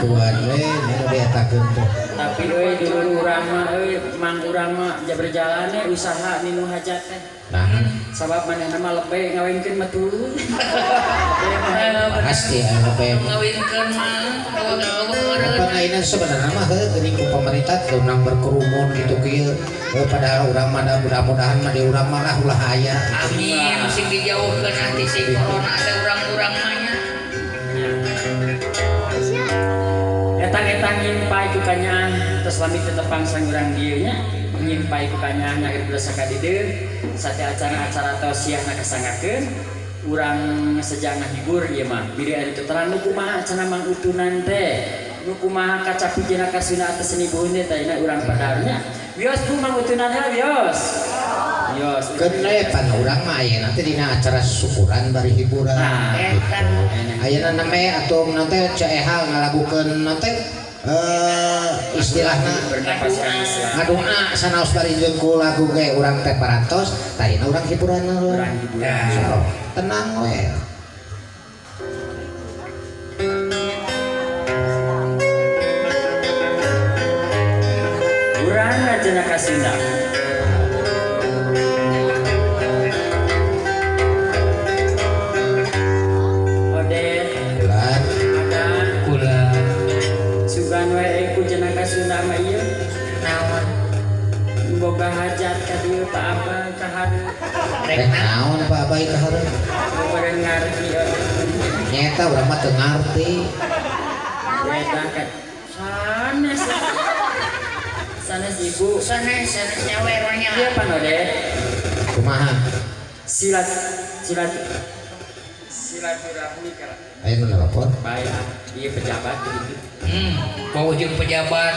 tuan we nya dietakeun teh. Tapi dulu urang mah mang urang mah berjalan usaha ninu hajat teh. Nah, Sabab manehna mah lebih ngawinkeun mah tuluy. pasti lebih ngawinkeun mah apa lainnya sebenarnya mah geuning ku pemerintah keunang berkerumun gitu kieu. Padahal urang mah mudah-mudahan mah di urang mah lah ulah aya. amin sing dijauhkeun nanti si corona teh urang-urang mah nya. Etang-etang nyimpai ku kanya terus lami tetepang sang urang dieu nya. Nyimpai ku kanya nya berdosa ka dieu. Sate acara-acara tausiahna kasangakeun. Urang sejang ngahibur ieu mah. Biri ari terang nu kumaha cenah mang utunan teh. Nu kumaha kaca pijana kasuna atas seni buhun teh tayna urang padarnya. Bios ku mang utunan heula bios. Bios. Kenepan urang mah ayeuna teh dina acara syukuran bari hiburan. Nah, Eta Ayeuna name atuh nanti ceehal ngalagukeun nanti istilahna bernapas ngaduna sanaos bari jeung ku lagu ge urang teh parantos tayina urang hiburan urang hiburan. So, tenang we. Urang aja kasina. Odet Bulan ada kula sugan wae ku cenah kasuna mah ieu. naon Boga hajat ka dieu Pak Abah ka hareup. teh naon Pak Abah ka hareup Urang ngarti nyata urang mah teu ngarti eta ka sanes. Sanes ibu. sanes nyawe ronya Ieu pan Odet. kumaha Silaturahmi ka. aya nu nelpon Baik, ieu pejabat gitu. bau jeung pejabat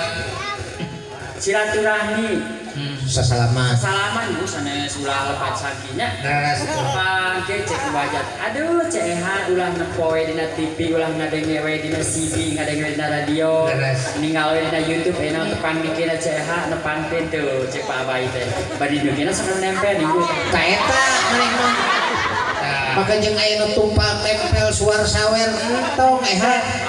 Silaturahmi. sasalaman Salaman bu sanes ulah lepat sakinya. daras Pake cek wajat. Aduh ceha ulah nempoe dina TV, ulah ngadenge we dina CD, ngadenge dina radio. Beres. Ninggal we dina YouTube enak tepang dikira ceha nepangkeun tuh cek Pak Abai teh. Bari dukina sakeureun nempel ibu. ka eta maneh mah maka jeung aya nu tumpal tempel suar sawer entong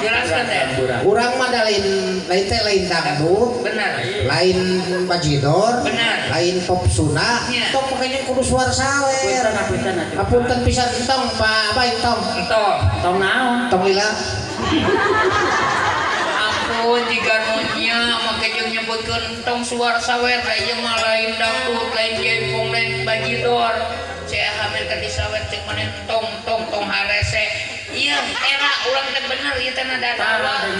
jelaskan teh urang mah da lain teh lain dangdut benar lain bajidor Benar. lain pop sunda Ya. tong makanya kudu suar sawer Punten atuh. apunten pisan entong Pak Abah entong entong Tong naon? tong lila ampun jika nunya make jeung nyebutkeun entong suar sawer ieu mah lain dangdut lain jaipong lain bajidor saya hamil ka disawer cek maneh tong harese iya era urang teh bener ieu teh nada tawa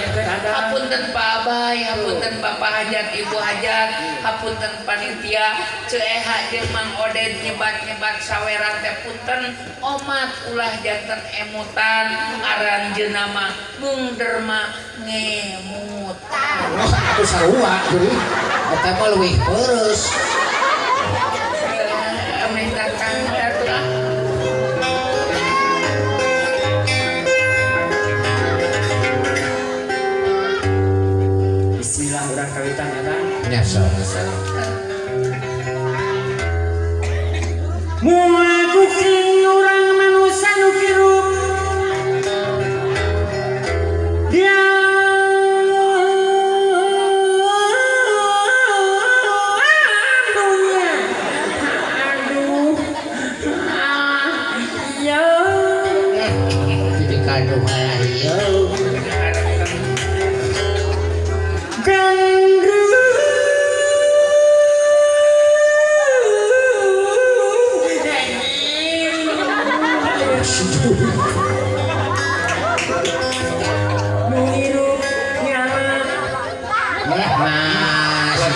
hapunten Pak Abay hapunten Bapak Hajat Ibu Hajat hapunten panitia ceeha jeung Mang Oded nyebat saweran teh punten omat ulah janten emutan aranjeunna mah mung derma ngemutan atuh sarua deui eta mah leuwih peureuss meningkatkan atuh Bismillah urang kawitan eta. nyasar Moal kuking urang manusia nu kirup. Dia jadi kandung ayo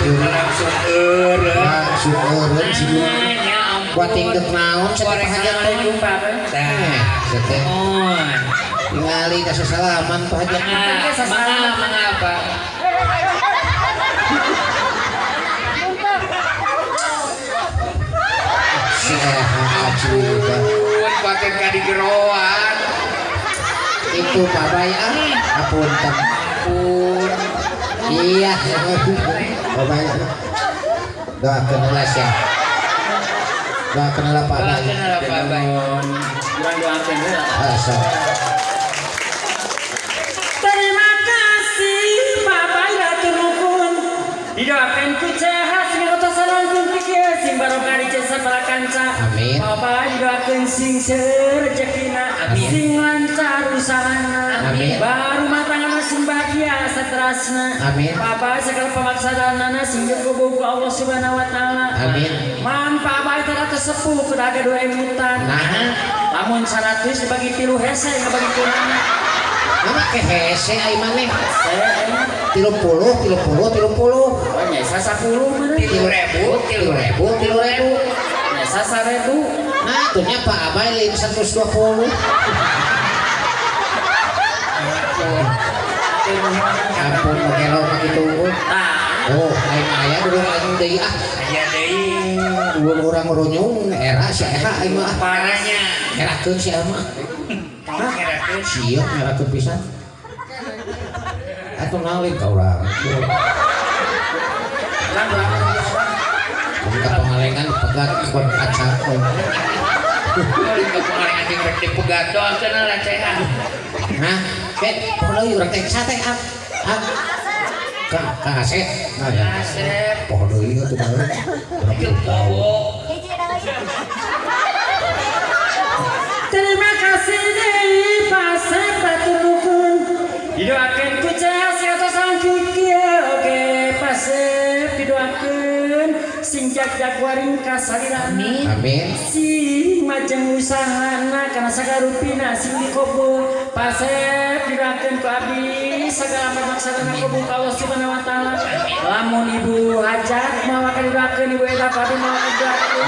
langsung eureun si buat tingdek naon cenah hajat teh teh ningali ka sasalaman Pak Hajat mengapa sehat juga pakai kadi geroan itu Pak Bay apunten pun iya Pak Bay doakeun heula ya doakeun heula Pak Bay kenapa Bay urang doakeun heula. asa Terima kasih rezekina, Amin. sing lancar usahana, Amin. baru matangana sing bahagia saterasna. Amin. Papa segala pamaksadanana sing digoboh ku Allah Subhanahu wa taala. Amin. Mampa bae tara kesepuh kudaga 2 emutan. Nah, Lamun 100 dibagi 3 hese ngabagi kurang. mana ke hese ai maneh? Saya 30. oh nyesa 10 mana? 3.000. Nyesa 1000. Nah, tuhnya Pak Abai lain 120. Ampun makelo begitu. Nah, Oh, lain aya dulu lagi deui ah. Aya deui Dua orang runyung era si Eha ai mah. parahnya. Erakeun si Eha mah. Ngerakeun Sieu ngerakeun pisan. Atuh ngalin ka urang. Ka pangalengan pegat kon kaca. Kali ke pengalengan di rek dipegat doang cenah lecehan. Nah, pokoknya urang teh sate ah. Kang Asep. Nah, ya. Asep, Pokoknya ieu tuh bae. ieu bobo. terima kasih deui pasep batunukeun. Didoakeun ku Cahas atas sangkieu oge pasep didoakeun sing jag-jag waring kasalirana. Amin. Sing majeng usahana kana sagarupina sing dikobul pasep didoakeun ku abdi sagala pamaksadana kobul ka Allah Subhanahu wa taala. Lamun ibu hajat mawa didoakeun ibu eta ka abdi mawa didoakeun.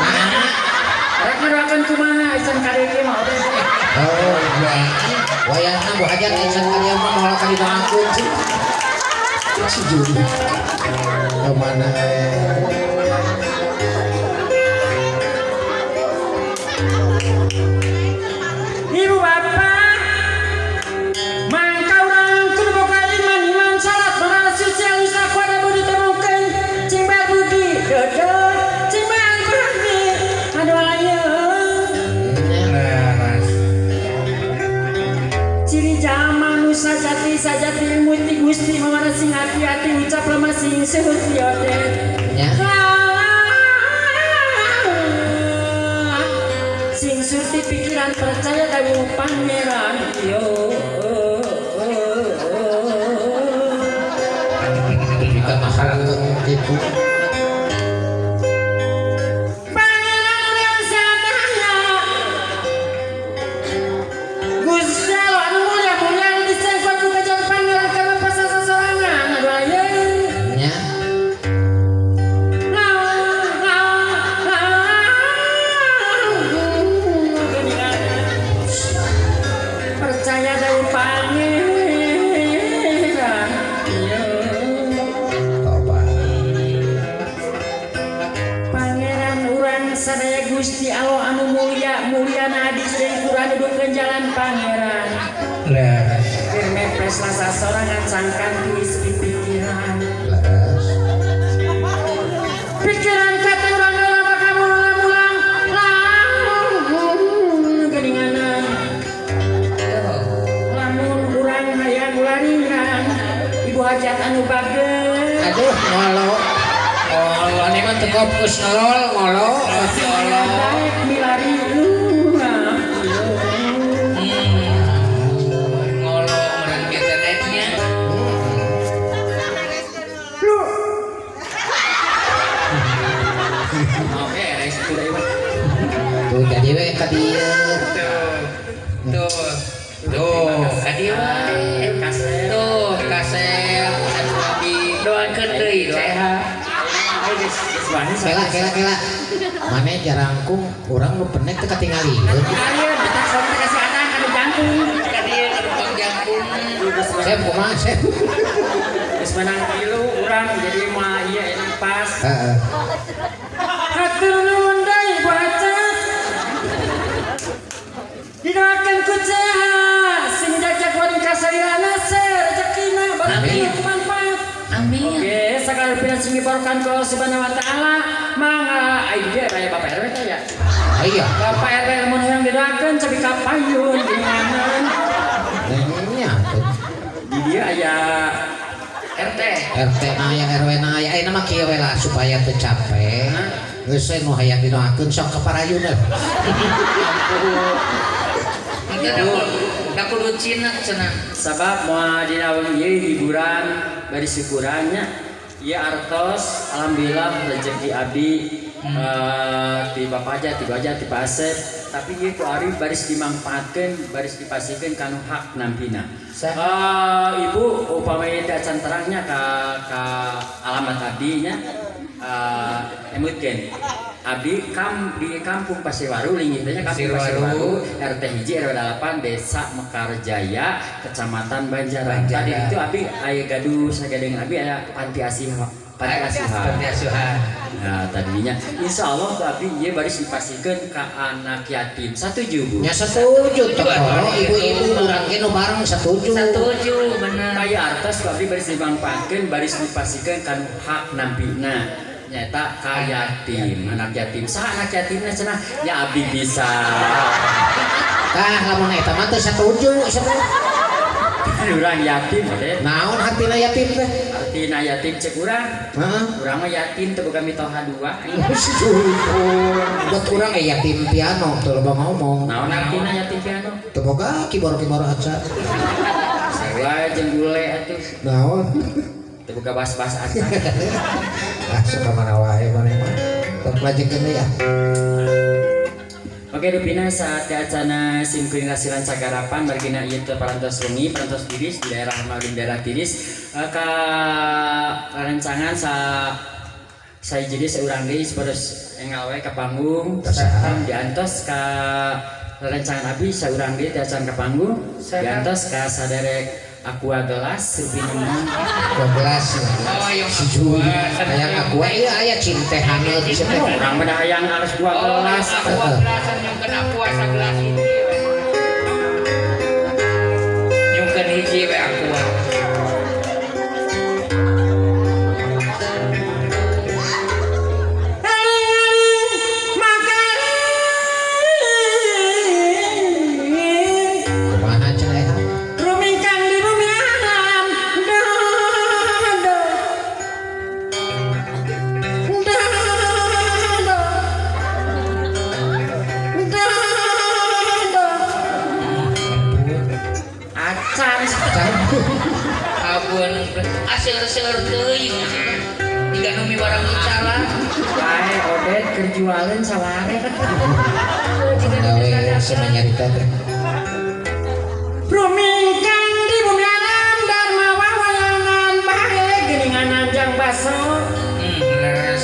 Rek didoakeun kumaha ican kadeke mah oge. Oh, iya. Wayahna Bu Hajat insan kalian mah moal kali doakeun sih. Si Juli. Kemana? Ibu bapak mangka urang kudu boga iman salat benar suci alus aku ada budi temukeun cing budi dodo cing budi aduh ayo ciri jama nu sajati muti gusti mamana sing hati-hati ucap lemah sing seueur tiote Ya. sing surti pikiran percaya dawu pangeran yo Jika mahal itu. pangeran yang sadaya Gusti Allah anu mulia disengkot ku kajar pangeran kana pasal sesorangan aduh ayeuna Ya. percaya dari pangeran Toba. pangeran urang sadaya Gusti Allah anu mulia hadis dari Quran dudukkeun jalan pangeran Lah. firman presla sasorangan sangkan tulis pikiran Laras. pikiran kata urang lama kamu ulang geninganan lamun urang hayang ularingan ibu hajat anu bageus Aduh, ngolo. Ngolo ini mah teu fokus ngolo. daek milari Ngolo orang gedenya. oke guys itu dari Tuh jadi we ka dieu. Tuh, kadieu wae. Tuh, kasep anu abi doakeun deui sehat. Kela. Mane jarangkung urang nu penek teu katingali. Ayo, kita sampai kasih anak anu jangkung. Kadieu numpang jangkung. Sep kumaha sep? Geus menang kilu urang jadi mah ieu enak pas. Heeh. Hatur nuhun deui baca. Didoakeun ku Cahas sing jajak waring kasalirana rezekina Amin. barang manfaat. Amin. Oke, sakal pina sing dibarokan ku Allah Subhanahu wa taala. Mangga ai dia raya Bapak RW teh ya. Iya. Bapak RW mun hayang didoakeun cabi kapayun geuninganan. Nya tuh. Di dia aya RT. RT na aya RW na aya nama kieu we lah supaya teu capek. Geus saya nu hayang dinoakeun sok ka parayuna. Engke da kudu cina cenah. Sabab moal dina ieu hiburan bari syukurannya. Ieu artos alhamdulillah rezeki abdi ti Bapak aja, ti Baja, ti Pak Asep, tapi ieu ku ari baris dimanfaatkeun, baris dipasikeun kanu hak nampina. Ibu upami teh acan terangnya ka alamat abdi nya emutkeun. Abdi di kampung Pasirwaru linggih teh nya kampung Pasirwaru RT 1 RW 8 Desa Mekarjaya Kecamatan Banjaran. Tadi itu abdi aya gaduh sagadeng abdi aya panti asuhan. Nah, tadinya insya Allah abdi ieu baris dipasikeun ka anak yatim. Setuju Bu? Nya setuju teh ibu-ibu urang ge nu bareng setuju. Setuju bener. Aya artos abdi baris dimanfaatkeun baris dipasikeun kanu hak nampina. Nyata ka yatim, anak yatim. Saha anak yatimna cenah? Ya abdi bisa. Tah lamun eta mah teh setuju. Urang yatim teh. Naon artina yatim teh? Artina yatim cek urang. Heeh. Urang mah yatim teu boga mitoha dua. Buat urang yatim piano teu loba ngomong. Naon artina yatim piano? Teu boga kiboro-kiboro aca. Sarua jeung gule atuh. Naon? Teu boga bas-bas aca. Ah suka mana wae maneh mah. Teu lajekeun deui ya. Oke Dupina saat acana simkuring hasilan cagarapan margina ieu teh parantos wengi parantos tiris di daerah Malin daerah tiris ka rancangan saya jadi seurang deui saperus enggal we ka panggung sareng diantos ka rancangan abdi saurang deui teh acan ka panggung diantos ka saderek Aqua gelas rupina gelas Oh, yang sejuk hayang aqua ieu aya cinte hangat di situ urang mah hayang harus gua gelas Aqua gelasan yang kena puasa gelas ini. Nyungkeun hiji we aqua. kumaha cenah eta Abun aseur-seur teuing. Tiga nu miwarang ucalan. bae odet keur jualan saware gawe semanyarita teh rumingkang di bumi alam dharma wawayangan bae geuningan anjang baso Leres.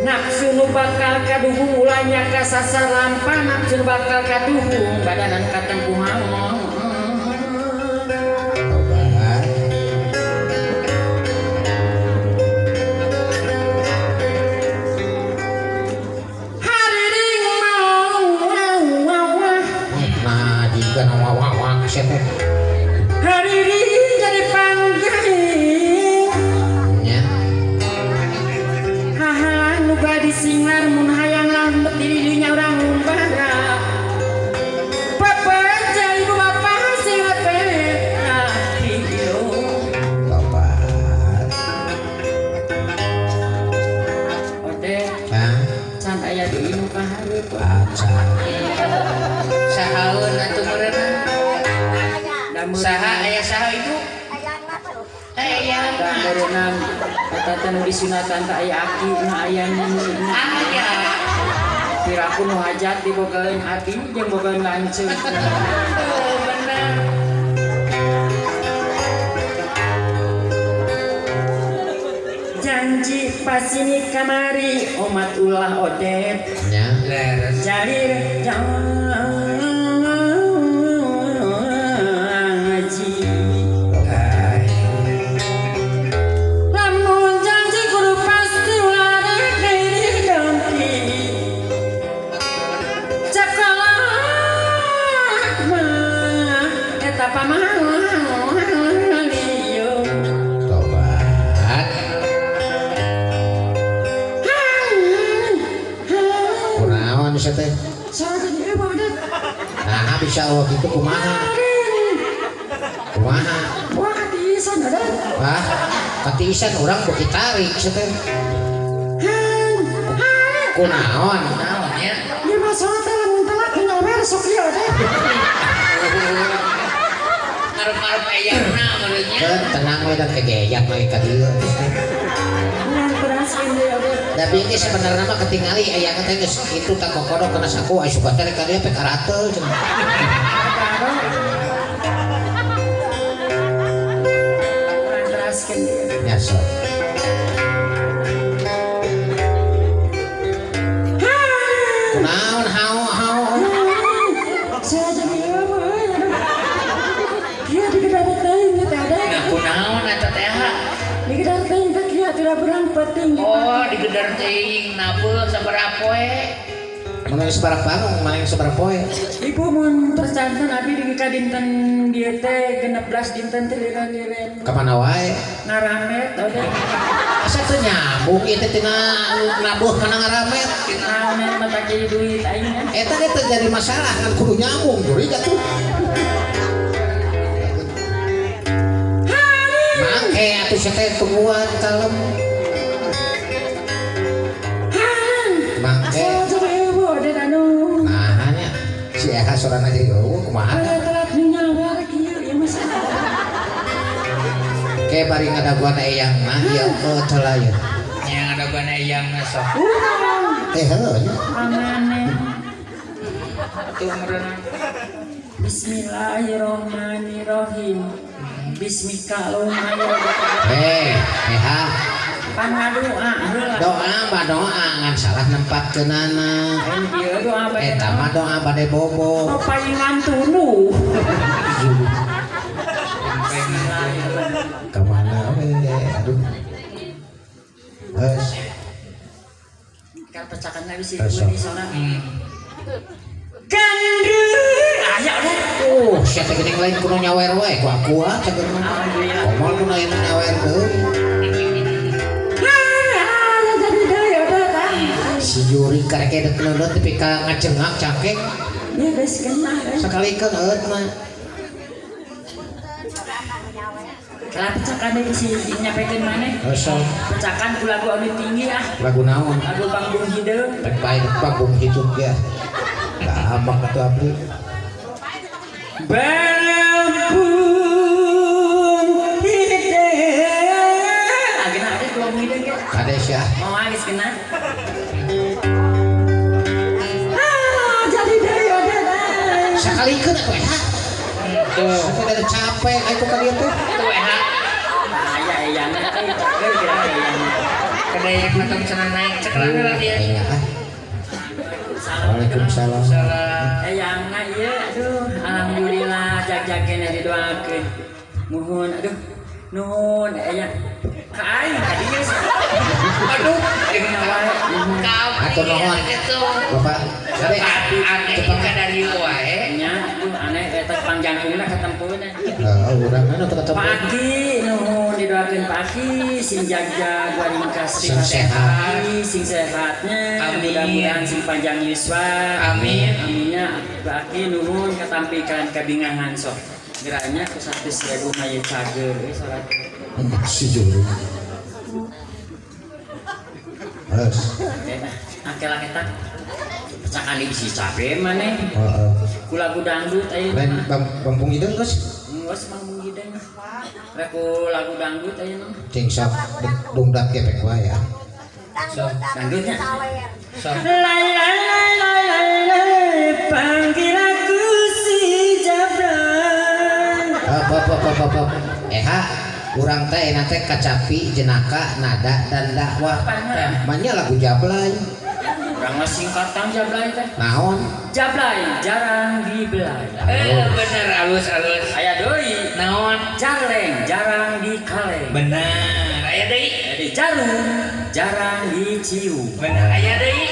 nafsu nu bakal kaduhung ulanya kasasar lampah nafsu nu bakal kaduhung badanan katempuhan obat hariring mau nah juga nawawawak siapa hariring jadi panggaing nya hahalan nu badi singlar mun hayang lambe diri dinya urang umbara papa ibu bapak sing teh adio obat ode ah can aya deui nu kahareup aca Sahaeun atuh meureunna. damun Saha aya saha ibu? Aya. damureunang eta teh nu disunatan teh aya aki nu aya nu Aya. piraku nu hajat dibogaeun ati jeung bogaeun lanceuk Bener. janji pasini kamari omat ulah odet nya Leres. jalir janji lamun janji kudu pasti lari diri dempi cakalah mah eta pamahal lieu obat kunaon sia teh saha ieu badat nah bisa waktu itu kumaha wah katisan ada wah katisan orang beki tarik sia teh kunaon naonnya Ya masalah lamun telat nyawer sok ieu teh. ngarep-ngarep eyangna menurutnya tenang we dan kegeyak we ka dieu Yang keras ini ya udah. tapi ini sebenarnya mah ketinggali aya teh geus kitu tak kokodok kana saku aya suka teh ka dieu pe karatel cenah Kurang keras kan dia. nya sok kunaon hao Saya jadi apa? Dia dikedarat teuing teh ada. nah kunaon eta teh Dikedarat teuing teh kieu tidak berang penting. oh digedar teuing nabeul sabaraha poe mun sebarang bangun main sebarang poe Ibu mun percantan abi di kadinten dieu teh 16 dinten teh liren-liren. ka mana wae Ngaramet ode. asa teu nyambung ieu teh tina nabuh kana ngaramet Ngaramet mata jadi duit aing kan. eta teh terjadi masalah kan kudu nyambung juri jatuh mangke atuh teh tungguan kalem mangke Asal jadi ibu ode anu. nah nya si Eka sorana jadi eueuh kumaha Pada telat nyawer kieu ya masalah. kayak bari ngadaguan eyang mah ieu teu layeun yang ada gana eyangna sok heuh nya Amane. tuh meureunan Bismillahirrahmanirrahim. Bismillahirrahmanirrahim. Eha Pangadoa heula. doa mah doa ngan salah nempatkeunana Aing dieu doa bae. eta mah doa bade bobo Oh palingan tunu. kemana we aduh geus Kan pecakan na bisi Esok. di sana. Gandu. Aya udah. sia teh geuning lain kudu nyawer wae ku aku cageun mah Alhamdulillah. komo nu lain nyawer deui Jadi deui udah tah. si Juri karek dek leundeut tapi ka ngacengak cangkeng Ya geus kenah. sakalikeun eut mah Lah pecakan deui si nyapekeun maneh. Esok Pecakan ku lagu anu tinggi ah. lagu naon Lagu Panggung Hideung. rek bae dek panggung hidup ya gampang atuh abdi Berampung hideung. Agena ade Panggung Hideung ge. kades ya Mau geus kenah. Jadi deui udah tah. sakalikeun atuh ya tuh sampai dari capek aku ka dieu teh tuh eha Aya eyangna euy cakeun kira eyangna. kadayang matam cenah naik cekrana dia iya Waalaikumsalam salah Eyangna ieu aduh alhamdulillah jag-jagena didoakeun. Muhun aduh nuhun eyang. Ka aing ka dieu. aduh Aing wae. Atur nuhun. itu Bapak Ade aneh juga dari wae Nya aduh aneh eta pangjangkungna katempuhna. urang anu teu ketemu Pagi nuhun didoakeun pagi sing jagjag waringkas Sing sehat. sing sehatnya Amin. mudah-mudahan sing panjang yuswa Amin. aminnya pagi nuhun katampikan kabingangan sok geranya ku 100.000 maya cager salat si Juri Harus akhirnya kita pecakan di bisi capek maneh ku lagu dangdut ayeuna lain Bangpung Hideung geus geus manggung gideng rek ku lagu dangdut ayeuna cing sok dongdak kepek wae ya dangdutnya sok Lai lai lai lai lai lai panggil aku si Jabran. apa eha urang teh nanti kacapi jenaka nada dan dakwah manya lagu jablay Urang mah singkatan Jablay teh. naon Jablay jarang dibelai. bener alus Aya deui naon jarleng jarang dikaleng. bener aya deui Jadi jarum jarang dicium. bener aya deui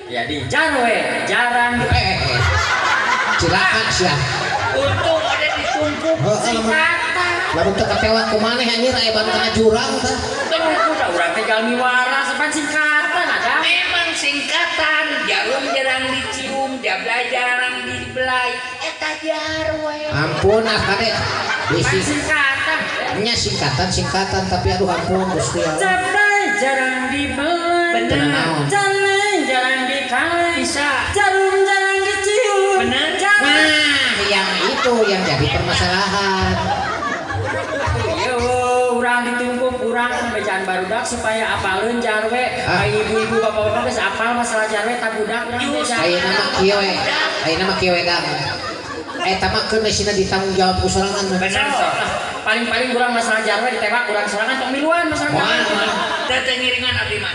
Jadi jarwe jarang di silakan siap untung ada ditumpuk singkatan lamun teu katewa kumaneh anjir aya ban kana jurang teh Terus udah urang teh jalmi waras sapan singkatan ada. memang singkatan jarum jarang dicium jablay jarang dibelai eta jarwe ampun kade Pan bisi singkatan. nya singkatan tapi aduh ampun Gusti Allah Jablay jarang dibelai. Bener. Jablay jarang dikali Bisa. jarum jarang dicium Benar. Nah, yang itu yang jadi permasalahan. yo urang ditumpuk urang bejaan barudak supaya apaleun jarwe ibu-ibu bapak-bapak geus apal masalah jarwe tak budak urang bejaan Ayeuna mah kieu we dang. Eta mah keun sina ditanggung jawab ku sorangan. Benar sok. paling urang masalah jarwe ditembak urang sorangan tong miluan masalah jarwe Teu teu ngiringan abdi mah.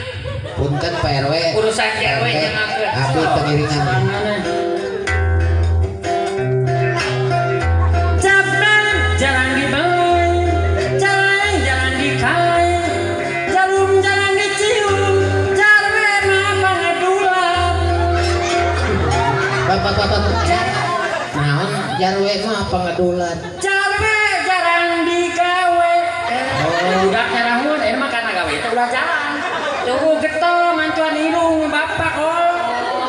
Punten Pak RW. Urusan jarwe jangan ke. Abdi pengiringan. Cabang jarang dibeli, jarang dikali, jarum jarang dicium, jarwe mah pangadulan. Bapak. Naon jarwe mah pangadulan. Jarwe jarang digawe. Budak nyarahun, ini mah karena gawe itu ulah jalan. Tunggu getol mantuan hidung bapak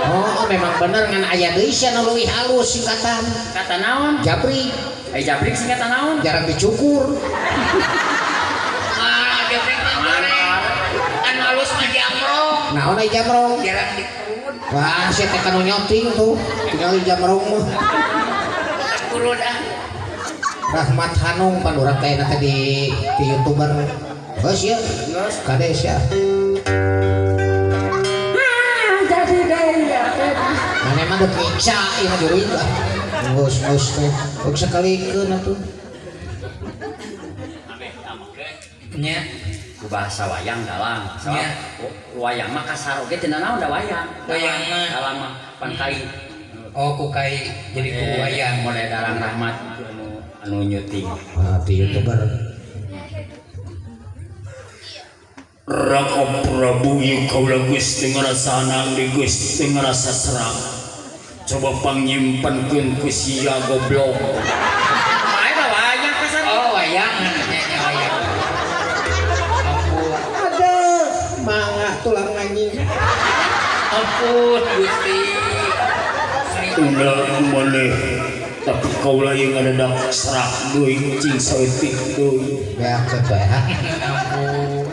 Oh, memang bener ngan aya deui sia nu leuwih halus singkatan. Kata naon? Jabrik, Jabrik singkatan naon? jarang dicukur. Jabrik mah goreng. Anu halus mah jamrong. Naon aya jamrong? Jarang dikurut. Wah, sia teh kanu nyoting tuh. Tinggal di jamrong mah. Kurut ah. Rahmat Hanung pan urang teh teh di YouTuber. Geus ya. Kades ya. Jadi daya. Mana mah deuk iksa ieu mah diruig lah. Geus teh. Geus sakalikeun atuh. Nya. Ku bahasa wayang dalang. Nya. Wayang mah kasar oge teu naon da wayang. Wayang mah dalang mah pan kai. Oh ku kai jadi ku wayang. Model dalang rahmat anu nyuting. Ah, di YouTuber. Raka Prabu Yukaula Gusti ngerasa nang di Gusti ngerasa serang. Coba panyimpankeun ku sia goblok. Bae mah wayang kasar. Oh wayang nya wayang. Ampun. Ada mangga tulang anjing. Ampun Gusti. Ulah maneh tapi kaula yang ngadadak serak deui cing saeutik deui. Beakeun bae ha. Ampun.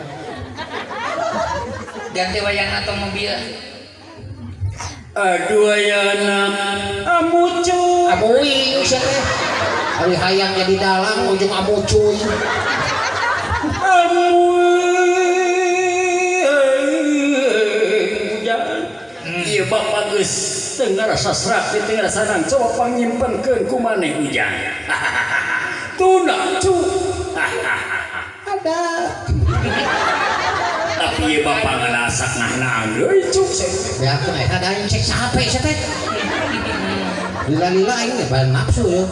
Ganti wayang atau mobil. Aduh ayana amucu. Amuy sia teh. Ari hayang jadi dalang ujung amucuy. Iya bapak geus teu ngarasa serak teu ngarasa nang coba panyimpenkeun ku maneh ujang. Tuna cu. Ada. Tapi ieu bapak ngarasak nah deui cu. Beakeun eta da aing cek sahape sia teh. Lila-lila aing teh bae nafsu yo.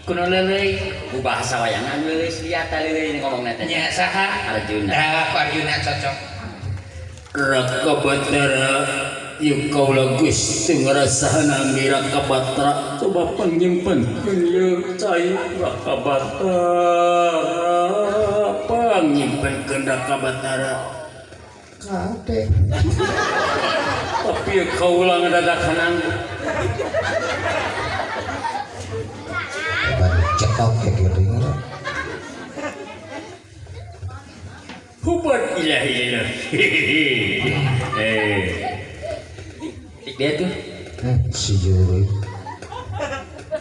Kuno leuleui ku bahasa wayangan leuleui lihat leuleui ngomongna teh. Nya saha? Arjuna. Dah Arjuna cocok. Raka Batara Yukaula Gusti ngarasahan anggi Raka Batara coba panyimpenkeun ieu cai Raka Batara panyimpenkeun Raka Batara. Kade. Tapi kaula ngadadak hanang Cetok ya geuring. hubat ilah. Tik dia tuh. Si juru.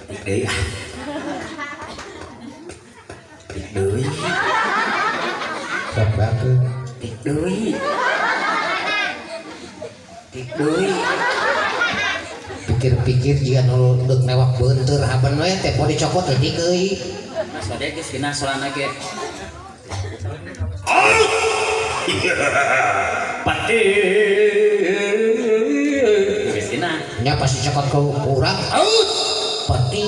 Tik deui. Tik deui. Sok bakeun. Tik deui. Tik deui. Pikir-pikir jika nu deuk newak beunteur haben we teh poe dicokot teuing euy. Mas bade geus kena solana ge. Pati Geus kena. Nya pas dicokot ku urang. Pati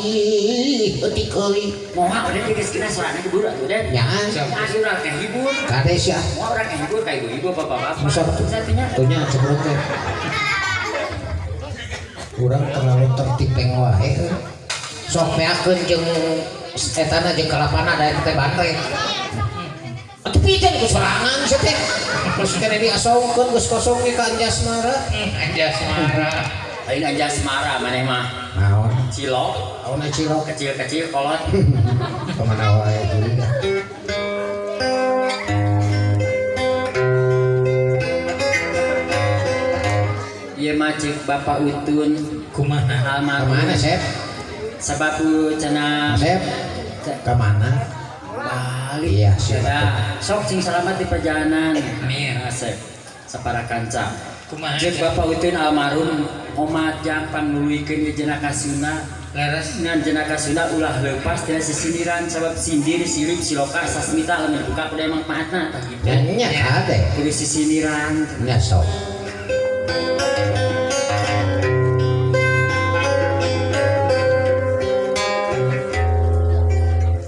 eutik euy. Moal bade geus kena solana ge buru atuh den. Nya Masih urang teh hibur. kades ya. Mau orang yang hibur ka ibu-ibu bapak-bapak. Bisa Satunya. tunya cebrut teh. Urang terlalu tertipeng wae. Sok meakeun jeung etana jeung kalapana da teh banteng. Atuh pikeun ku sorangan sia teh. Geus kene diasongkeun geus kosong ge ka Anjasmara. Anjasmara. Aing Anjasmara maneh mah. Naon? Cilok, Aona cilok kecil-kecil kolot. kemana wae juga. Bapak Utun Kumaha? almarhum. Kemana, Sep? Sebab cenah Sep? Kemana? Bali. Iya, siap. Ya, sok sing selamat di perjalanan. Amin. Asep. Sapara kanca. Kumaha? Jeung Bapak Utun almarhum omat jang pangluikeun ke jenaka Sunda. Laras. Ngan jenaka Sunda ulah leupas tina sisiniran sabab sindir silip siloka sasmita lamun buka kudu emang maatna tah kitu. Nya ada. Kudu sisiniran. Nya sok.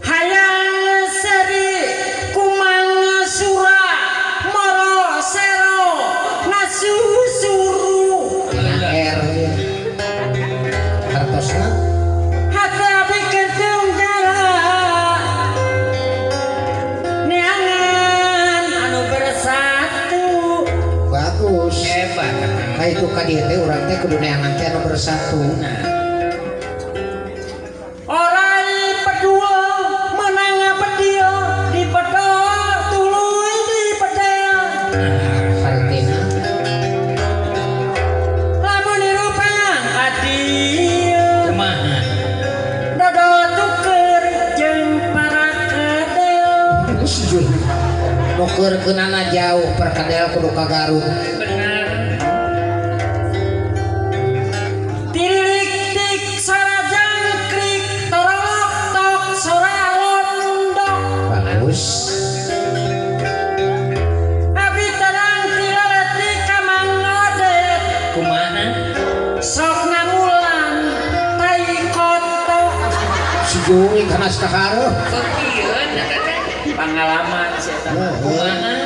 Hayang seri kumang sura moro sero ngasusuru R. Hartosna. hati bikin tunggala neangan anu bersatu. Bagus. Hebat. Nah itu kadieu teh urang teh kudu neangan teh anu bersatu. Orai pedua menang pedio di pedol tuluy di pedel Hartina. lamun dirupang adieu Kumaha? dodol tuker jeung para kedel. Sujud. Nukeurkeunana jauh perkadel kudu ka Garut. Benar. Tirilik-tik sora jangkrik torolok tok sora londok Bagus. abi terang tiraletik ka mangodet Kumaha? sok ngamulan tai kotok Sujui kana sakareuh. Kekieun eta teh. pengalaman sih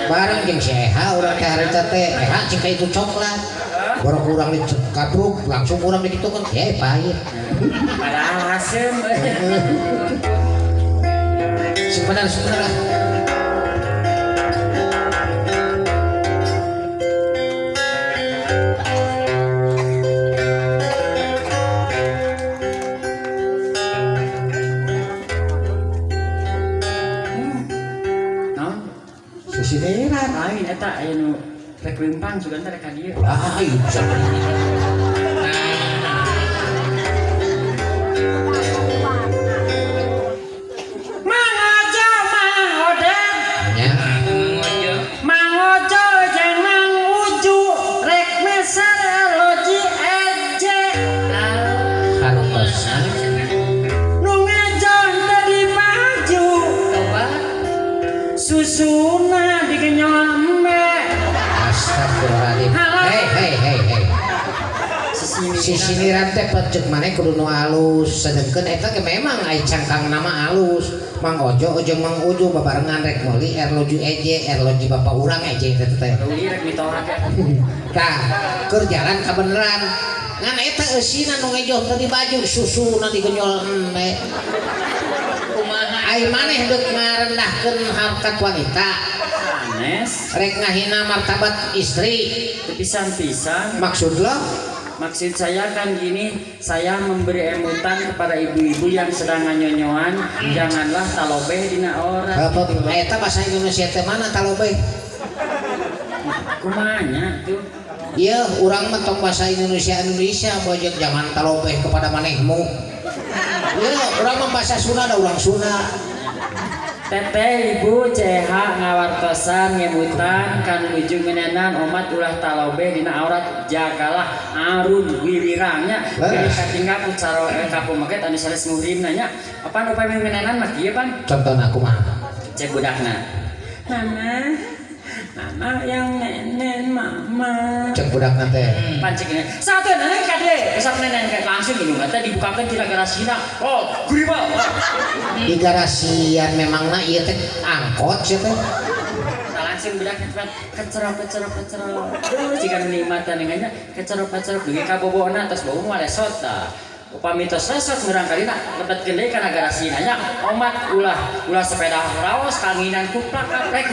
Bareng jeung seha urang teh harita teh cing ka itu coklat. Borok urang dikabruk langsung urang dikitukeun pahit. padahal asem Sebenarnya no sisiniran. lain eta aya nu rek leumpang juga entar ka dieu Lah iya. mangojo mangodet Nya. Ngojo. mangojo jeung manguju rek meser loji eje Hartosna. nu ngejon tadi maju Coba. susuna digenyol embe Astagfirullahaladzim. Hei. Sisiniran teh pecek maneh kudu nu alus. Sedengkeun eta ge memang aya cangkang nama alus. Mang Ojo jeung Mang Uju babarengan rek meuli erloju eje, erloji bapak urang eje teh teh. uli rek mitorak ya Tah, keur jalan ka beneran. Ngan eta eusina nu ngejoh tadi baju susuna digenyol embe. Kumaha? Ai maneh deuk ngarendahkeun harkat wanita. sanes Rek ngahina martabat istri. pisan-pisan Maksud lo? maksud saya kan gini, saya memberi emutan kepada ibu-ibu yang sedang nganyonyoan, janganlah talobeh dina orang. Apa eta bahasa Indonesia teh mana talobeh? Kumanya tuh Iya, urang mah tong bahasa Indonesia bojek jangan talobeh kepada manehmu. Iya, urang mah bahasa Sunda ada urang Sunda. Teteh ibu CH ngawartosan ngemutan kan nuju menenan omat ulah talobeh dina aurat jagalah arun wiwirangnya jadi katinggal pucaro kapu maket anu sales muhrim nanya apa upaya menenan mah kieu pan Contohna kumaha? cek budakna mama yang nenen mama Cek budakna teh. pancing ini satu nenek kade besar nenen langsung ini nanti dibukakan tidak garasina oh guribal Di garasian memangna ieu teh angkot sia teh. langsung budak kecerok jika nikmatan dengannya kecerok dugi kabobona terus bau mu lesot dah upami tos lesot barangkali nak lebat gede kana garasi nanya omat ulah sepeda raos kanginan kuplak kaplek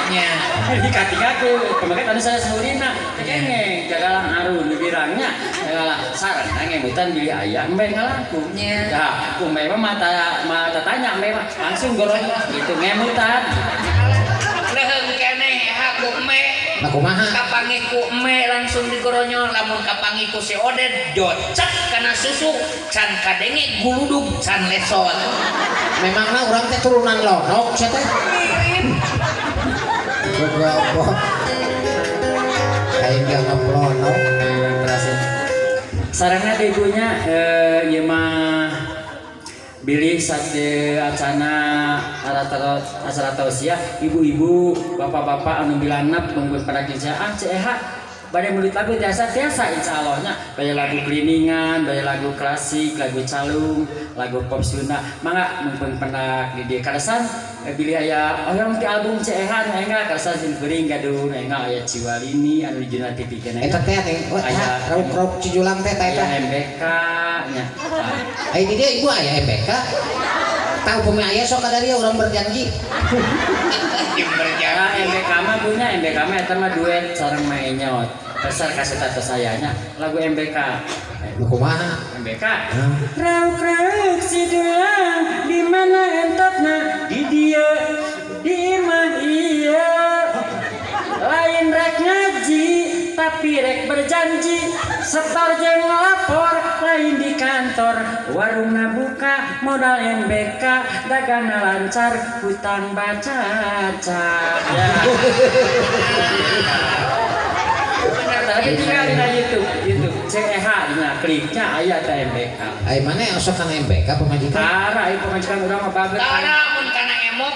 Nya. di katingaku kemarin tadi saya seurina kengeng jagalah arun birangnya jagalah sarang ngemutan beli ayam embe ngalaku Nya. dah kumbe mah mata tanya embe mah langsung gorong gitu ngemutan Leheung keneh hakum me Nah kumaha? Kapangiku eme langsung digoronyol, lamun kapangiku si Oded jocak karena susu can kadenge guludug can lesot. Memangna urang teh turunan lonok sia teh. Goblok. Aing gak ngeplonok. Sarangna degunya ieu mah bilih sate acana acara tausiah ibu-ibu bapak-bapak anu bilanap mungkin pada kerjaan ceha pada mulut lagu biasa insyaallah nya baya lagu kliningan baya lagu klasik lagu calung lagu pop Sunda mangga mungkin pernah di dieu kadasan bilih aya orang di album ceha nya enggak kadasan simkuring gaduh enggak aya Ciwalini anu dijuna TV kana Eta teh nih, aya raup Cijulang teh eta. aya MBK nya Ai di dia ibu aya MBK. Tahu pemi aya sok kadari urang berjanji. Ya, MBK mah punya MBK mah eta mah duet sareng mainyot. Besar kaset atas sayanya lagu MBK. Kumaha? MBK. Rauk-rauk si dulang di mana entotna di dia di imah iya. Lain rek ngaji tapi rek berjanji setor jeung lapor lain di kantor warungna buka modal MBK dagangna lancar hutang baca-baca ya. Tapi tinggal di YouTube CEH dina kliknya aya teh MBK. Ai mana yang sok kana MBK pemajikan? Tara ieu pemajikan urang mah baget. Tara mun kana emok